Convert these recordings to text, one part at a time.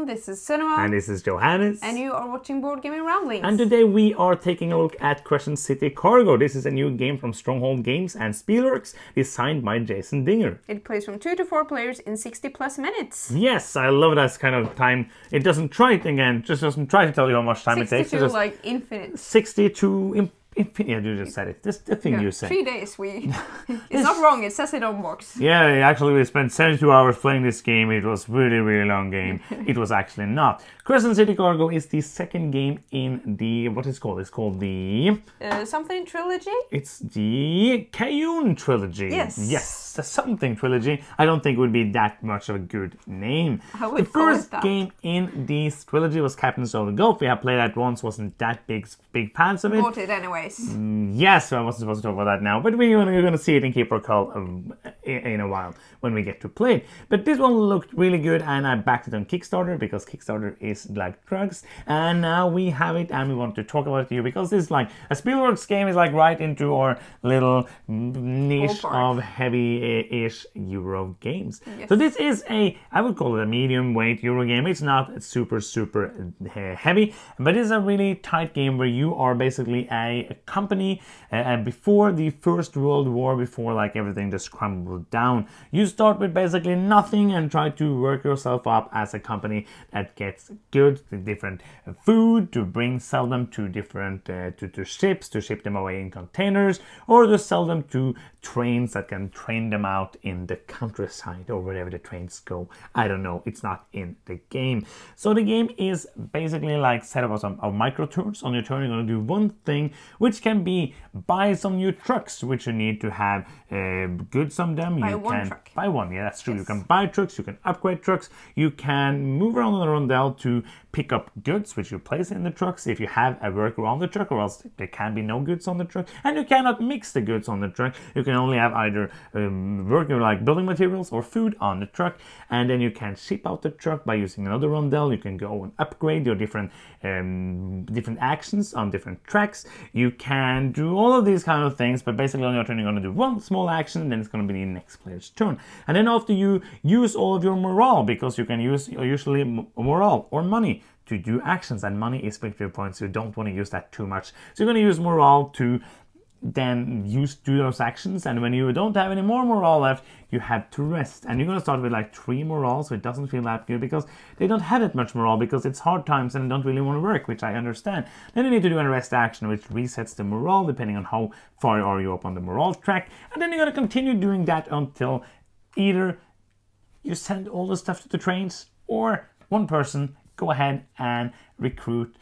everyone, this is Cinema. And this is Johannes. And you are watching Board Gaming Ramblings. And today we are taking a look at Crescent City Cargo. This is a new game from Stronghold and Spielworxx, designed by Jason Dinger. It plays from 2 to 4 players in 60 plus minutes. Yes, I love that kind of time. It doesn't try it again, just doesn't try to tell you how much time it takes. 62 like infinite. 62 yeah, you just said it. That's the thing you said. 3 days we... It's not wrong, it says it on box. Yeah, actually we spent 72 hours playing this game. It was really, really long game. It was actually not. Crescent City Cargo is the second game in the... What is it called? It's called the... something trilogy? It's the Cayune trilogy. Yes. Yes, the something trilogy. I don't think it would be that much of a good name. I would the first game in this trilogy was Captains of the Gulf. We have played that once, wasn't that big fans of it. Bought it anyways. Yes, I wasn't supposed to talk about that now, but we're going to see it in Keep or Call in a while when we get to play it. But this one looked really good, and I backed it on Kickstarter because Kickstarter is like drugs. And now we have it, and we want to talk about it to you because this is like a Spielworxx game is like right into our little niche of heavy-ish Euro games. Yes. So this is I would call it a medium-weight Euro game. It's not super heavy, but it's a really tight game where you are basically a company before the First World War, before like everything just crumbled down. You start with basically nothing and try to work yourself up as a company that gets goods, different food to sell them to different to ships, to ship them away in containers, or to sell them to trains that can train them out in the countryside or wherever the trains go. I don't know, it's not in the game. So the game is basically like set up of micro turns. On your turn you're going to do one thing, which can be buy some new trucks, which you need to have goods on them. Buy you one can truck. Buy one, yeah, that's true. Yes. You can buy trucks, you can upgrade trucks, you can move around on the rondel to pick up goods, which you place in the trucks if you have a worker on the truck, or else there can be no goods on the truck. And you cannot mix the goods on the truck. You can only have either worker like building materials or food on the truck, and then you can ship out the truck by using another rondel. You can go and upgrade your different actions on different tracks. You can do all of these kind of things, but basically on your turn you're going to do one small action, and then it's going to be the next player's turn. And then after you use all of your morale, because you can use usually morale or money to do actions, and money is victory points, so you don't want to use that too much. So you're going to use morale to then do those actions, and when you don't have any more morale left, you have to rest. And you're going to start with like 3 morale, so it doesn't feel that good because they don't have that much morale because it's hard times and don't really want to work, which I understand. Then you need to do a rest action which resets the morale depending on how far are you up on the morale track, and then you're going to continue doing that until either you send all the stuff to the trains, or one person go ahead and recruit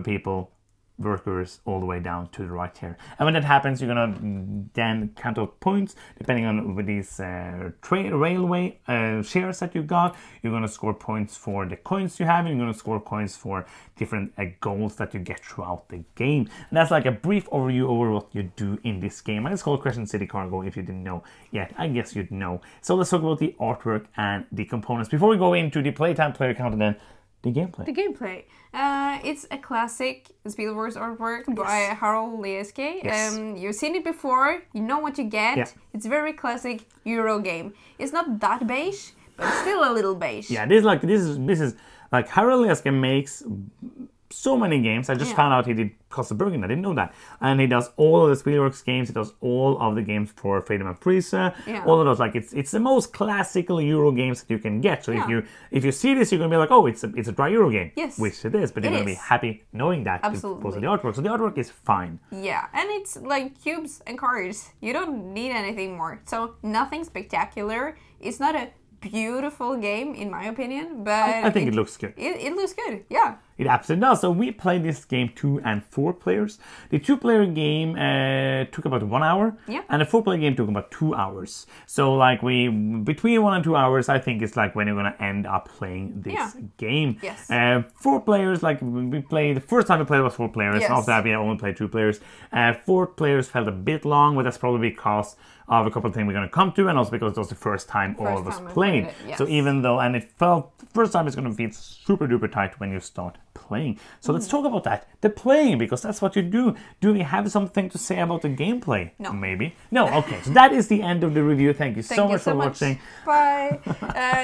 people, workers, all the way down to the right here. And when that happens, you're gonna then count out points depending on with these railway shares that you got. You're gonna score points for the coins you have, and you're gonna score coins for different goals that you get throughout the game. And that's like a brief overview over what you do in this game. And it's called Crescent City Cargo. If you didn't know yet, I guess you'd know. So let's talk about the artwork and the components before we go into the playtime, player count, and then the gameplay. The gameplay. It's a classic Spielworxx artwork by Harold Lieske. Yes. You've seen it before, you know what you get. Yeah. It's very classic Euro game. It's not that beige, but it's still a little beige. Yeah, this is like Harold Lieske makes so many games. I just found out he did Costa Bergen. I didn't know that. And he does all of the Spielworxx games. He does all of the games for Freedom and Freeza. Yeah. All of those. Like it's the most classical Euro games that you can get. So if you see this, you're gonna be like, oh, it's a dry Euro game. Yes, which it is. But you're gonna be happy knowing that. Absolutely. Because of the artwork. So the artwork is fine. Yeah, and it's like cubes and cards. You don't need anything more. So nothing spectacular. It's not a beautiful game in my opinion, but I think it looks good. It looks good, yeah. It absolutely does. So we played this game 2 and 4 players. The 2-player game took about 1 hour, and the 4-player game took about 2 hours. So like between 1 and 2 hours, I think it's like when you're gonna end up playing this game. Yes. 4 players, like we played, the first time we played was 4 players. Yes. After that we only played 2 players. 4 players felt a bit long, but that's probably because of a couple of things we're gonna come to, and also because it was the first time all of us played. So even though, and it felt, first time it's gonna feel super duper tight when you start playing. So let's talk about that. The playing, because that's what you do. Do we have something to say about the gameplay? No. Maybe. No, okay. So that is the end of the review. Thank you so much for watching. Bye.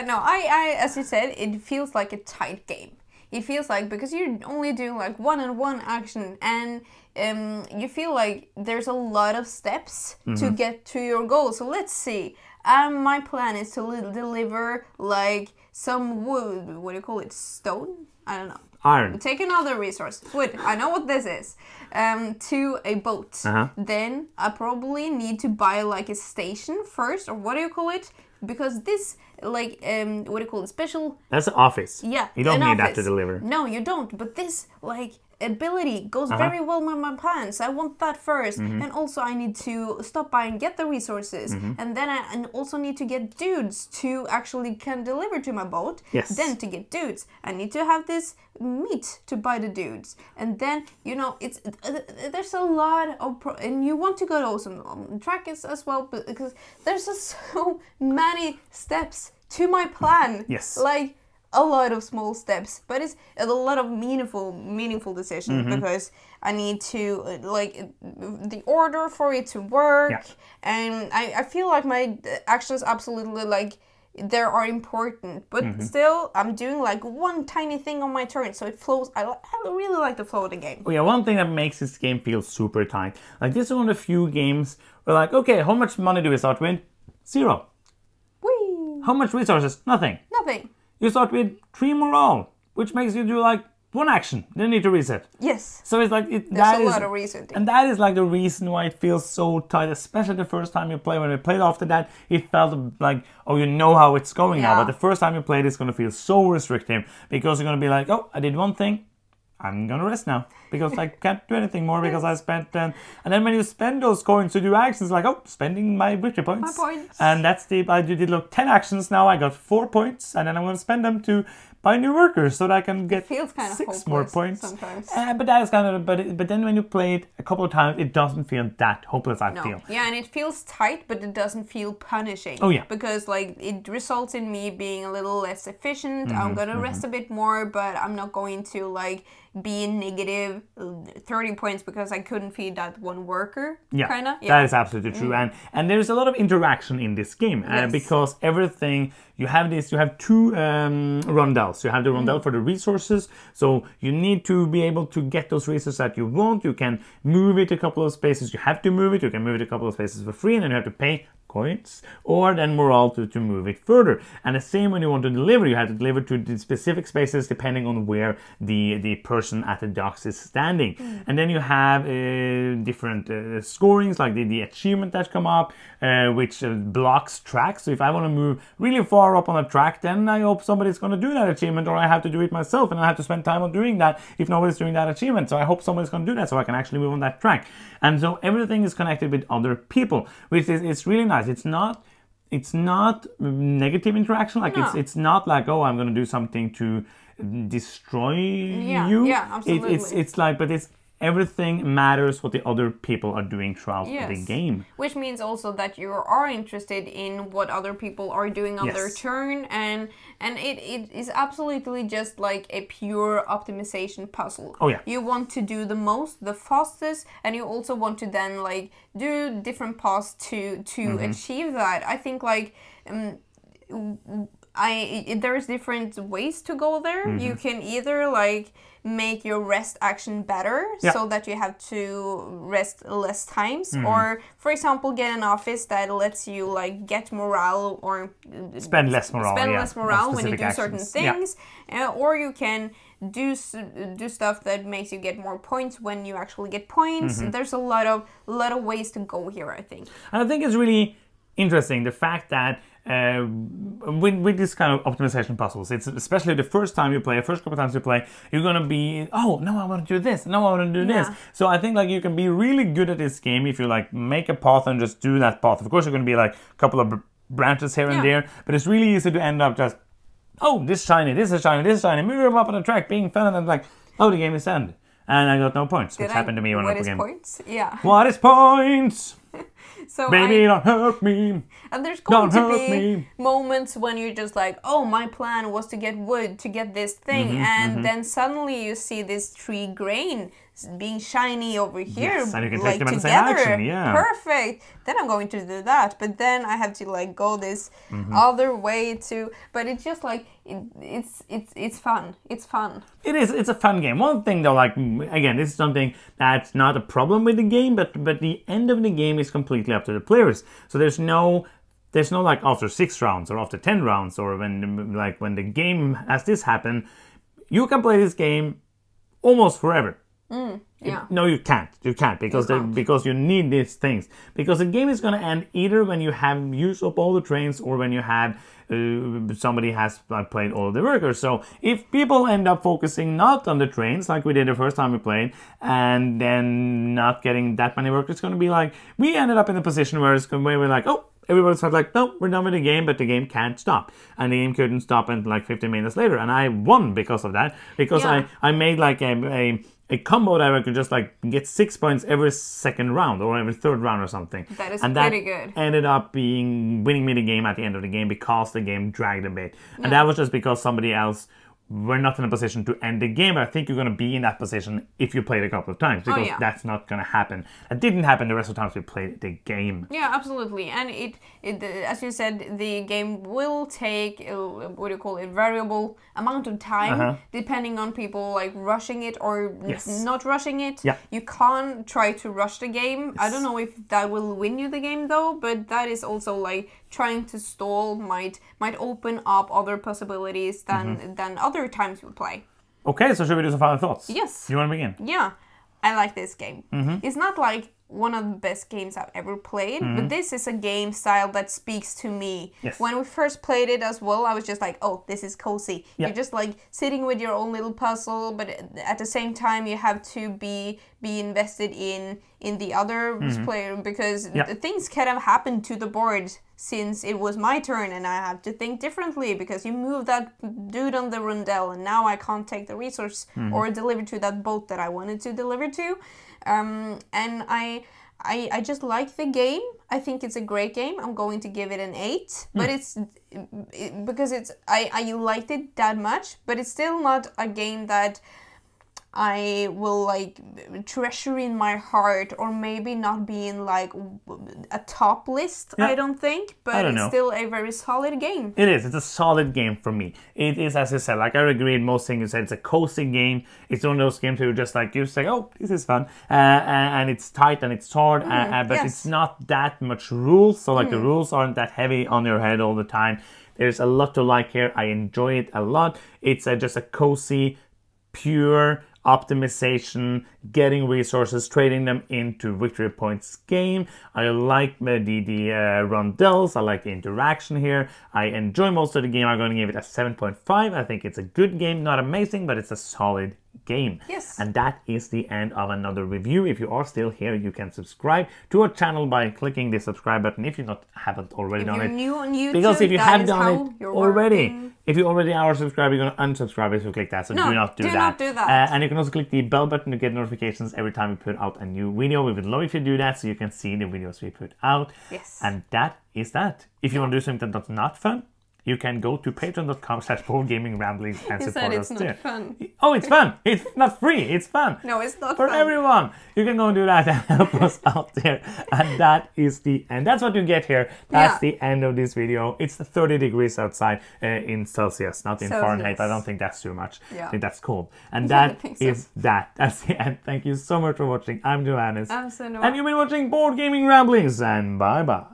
No, I, as you said, it feels like a tight game. It feels like, because you're only doing like one-on-one action, and you feel like there's a lot of steps to get to your goal. So let's see. My plan is to deliver like some wood, what do you call it, stone? I don't know. Iron. Take another resource, wood, I know what this is, to a boat. Then I probably need to buy like a station first, or what do you call it? Because this, like, what do you call it, special... That's an office. Yeah, you don't need that to deliver. No, you don't, but this, like, ability goes very well with my plans. I want that first, and also I need to stop by and get the resources, and then I also need to get dudes to actually can deliver to my boat. Yes. Then to get dudes, I need to have this meat to buy the dudes, and then you know it's there's a lot of and you want to go to some track as well, but because there's just so many steps to my plan. Yes. Like, a lot of small steps, but it's a lot of meaningful decisions, because I need to like the order for it to work, and I feel like my actions absolutely like they are important, but still I'm doing like one tiny thing on my turn, so it flows. I really like the flow of the game. Oh yeah, one thing that makes this game feel super tight. Like, this is one of the few games where, like, okay, how much money do we start with? 0. Whee! How much resources? Nothing. Nothing. You start with 3 morale, which makes you do like 1 action. Then you need to reset. Yes. So it's like There's a lot of resetting. And that is like the reason why it feels so tight, especially the first time you play. When we played after that, it felt like, oh, you know how it's going now. But the first time you play it, it's going to feel so restrictive, because you're going to be like, oh, I did one thing, I'm going to rest now, because I can't do anything more because I spent... and then when you spend those coins to do actions, like, oh, spending my victory points. My points. And that's I did like 10 actions now, I got 4 points, and then I'm going to spend them to buy new workers so that I can get 6 more points. Sometimes. But that is kind of... But then when you play it a couple of times, it doesn't feel that hopeless, I feel. Yeah, and it feels tight, but it doesn't feel punishing. Oh, yeah. Because, like, it results in me being a little less efficient. I'm gonna rest a bit more, but I'm not going to, like, be negative 30 points because I couldn't feed that one worker. Yeah, kind of. That is absolutely true. And there's a lot of interaction in this game, because everything... You have 2 rondels. You have the rondel for the resources, so you need to be able to get those resources that you want. You can move it a couple of spaces. You have to move it. You can move it a couple of spaces for free, and then you have to pay coins or then morale to move it further. And the same when you want to deliver, you have to deliver to the specific spaces depending on where the person at the docks is standing. And then you have different scorings, like the achievement that come up, which blocks tracks. So if I want to move really far up on a track, then I hope somebody's going to do that achievement, or I have to do it myself, and I have to spend time on doing that if nobody's doing that achievement. So I hope somebody's going to do that so I can actually move on that track. And so everything is connected with other people, which is it's really nice. It's not negative interaction. Like it's not like, oh, I'm going to do something to destroy you. Yeah, absolutely. It's like, but it's everything matters what the other people are doing throughout the game. Which means also that you are interested in what other people are doing on their turn, and it is absolutely just like a pure optimization puzzle. Oh yeah. You want to do the most, the fastest, and you also want to then like do different paths to achieve that. I think like there's different ways to go there. You can either like make your rest action better so that you have to rest less times, or for example get an office that lets you like get morale or spend less morale when you do certain things, or you can do stuff that makes you get more points when you actually get points. There's a lot of ways to go here, I think. And I think it's really interesting the fact that with this kind of optimization puzzles, it's especially the first time you play, first couple times you play, you're gonna be, oh, no, I want to do this, no, I want to do this. So I think like you can be really good at this game if you like make a path and just do that path. Of course, you're gonna be like a couple of branches here and there, but it's really easy to end up just, oh, this is shiny, this is shiny, this is shiny, move them up on the track, being fun, and like, oh, the game is ended. And I got no points, which happened to me when I played the game. What is points? Yeah. What is points? So Baby, don't hurt me. And there's going Don't to hurt be me. moments when you're just like, oh, my plan was to get wood to get this thing, and then suddenly you see this tree grain being shiny over here, Yes, and you can like take them at the same together. action, yeah. Perfect. Then I'm going to do that, but then I have to like go this other way to. But it's just like it's fun. It's fun. It is. It's a fun game. One thing though, like again, this is something that's not a problem with the game, but the end of the game is completely up to the players. So there's no like after 6 rounds or after 10 rounds or when the game has this happen, you can play this game almost forever. Yeah. No, you can't. You can't because you need these things. Because the game is going to end either when you have used up all the trains or when you have somebody has played all the workers. So if people end up focusing not on the trains like we did the first time we played, and then not getting that many workers, it's going to be like we ended up in a position where we're like, oh, everybody's like, no, we're done with the game, but the game can't stop. And the game couldn't stop until like 15 minutes later. And I won because of that. Because I made like a combo that I could just like get 6 points every second round or every third round or something. That is and pretty that good. Ended up winning me the game at the end of the game because the game dragged a bit. And that was just because somebody else were not in a position to end the game. But I think you're going to be in that position if you played a couple of times, because that's not going to happen. It didn't happen the rest of the times we played the game. Yeah, absolutely. And it as you said, the game will take variable amount of time depending on people like rushing it or not rushing it. Yeah. You can't try to rush the game. Yes. I don't know if that will win you the game though, but that is also like trying to stall might open up other possibilities than other times you play. Okay, so should we do some final thoughts? Yes. You want to begin? Yeah, I like this game. It's not like one of the best games I've ever played, but this is a game style that speaks to me. Yes. When we first played it as well, I was just like, oh, this is cozy. Yeah. You're just like sitting with your own little puzzle, but at the same time you have to be invested in the other player, because things could have happened to the board since it was my turn and I have to think differently because you moved that dude on the rondel and now I can't take the resource or deliver to that boat that I wanted to deliver to. And I just like the game. I think it's a great game. I'm going to give it an 8, but because I liked it that much, but it's still not a game that I will like treasure in my heart, or maybe not be in like a top list. I don't think, but it's still a very solid game. It is. It's a solid game for me. It is, as I said, like I agree with most things you said. It's a cozy game. It's one of those games where you just like you say, oh, this is fun, and it's tight and it's hard, but it's not that much rules. So like the rules aren't that heavy on your head all the time. There's a lot to like here. I enjoy it a lot. It's just a cozy, pure optimization, getting resources, trading them into victory points game. I like the rondels. I like the interaction here. I enjoy most of the game. I'm going to give it a 7.5. I think it's a good game. Not amazing, but it's a solid game. Yes. And that is the end of another review. If you are still here, you can subscribe to our channel by clicking the subscribe button if you haven't already done it. If you're new on YouTube, because if you have done it already, if you already are subscribed, you're going to unsubscribe if you click that. So do not do that. Not do that. And you can also click the bell button to get notifications every time we put out a new video. We would love if you do that so you can see the videos we put out. Yes. And that is that. If you want to do something that's not fun, you can go to patreon.com/boardgamingramblings and support us there. It's not fun. Oh, it's fun. It's not free. It's fun. No, it's not for everyone. You can go and do that and help us out there. And that is the end. That's what you get here. That's the end of this video. It's 30 degrees outside in Celsius, not in Fahrenheit. I don't think that's too much. I think that's cold. And that is that. That's the end. Thank you so much for watching. I'm Johannes. I'm Sonoma. And you've been watching Board Gaming Ramblings. And bye-bye.